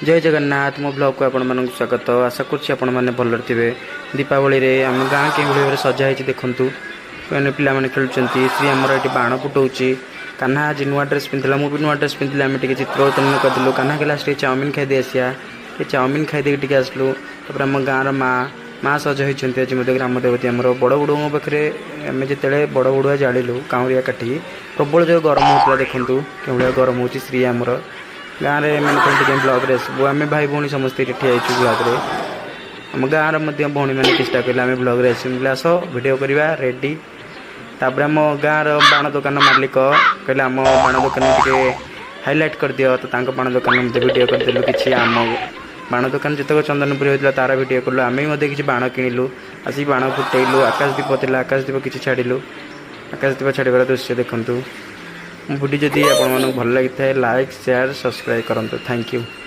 जय जगन्नाथ मो ब्लॉग को आपण मानक स्वागत। आशा करुच्ची आपण मैंने भल थे। दीपावली रे आम गाँ के भाव सजा है देखूँ मैंने पिला खेलुंट श्री आमर ये बाण फुटाऊँच। कान्हा आज नुआ ड्रेस पिंधला मुझे नुआ ड्रेस पिंधले आम चित्र उत्तोलन करदेलु। कान्हा के लास्ट चाउमिन खाई आसिया चाउमिन खाई टे आसलु। तापर आम गाँव माँ सज होती आज ग्राम देवती आम बड़ बुढ़ पाखे आम जिते बड़ बुढ़ा जालु काउरिया काटी प्रबल जो गरम होता देखूँ के गरम हो श्री आमर गाँव में मैंने ब्लॉग रे सब आम भाई भौणी समस्त ठिया ब्लॉग रे आम गाँव भौणी मैंने किस्ता कहले आम ब्लॉग रे आस भिडियो करवा रेडी। तापर आम गाँव बाण दुकान मालिक कहले आम बाण दुकान टे हाइलाइट कर दियो तो बाण दुकान मत भिडियो करदेलु। कि आम बाण दुकान जितक चंदनपुर होता तार भिडियो कलु आम किसी बाण किणिलु आसिक बाण फुटेलु। आकाशदीप था आकाशदीप किसी छाड़िलु आकाशदीप छाड़बार दृश्य देखूँ। वीडियो जदि आपको भल लगी है लाइक शेयर सब्सक्राइब करूँ। Thank you.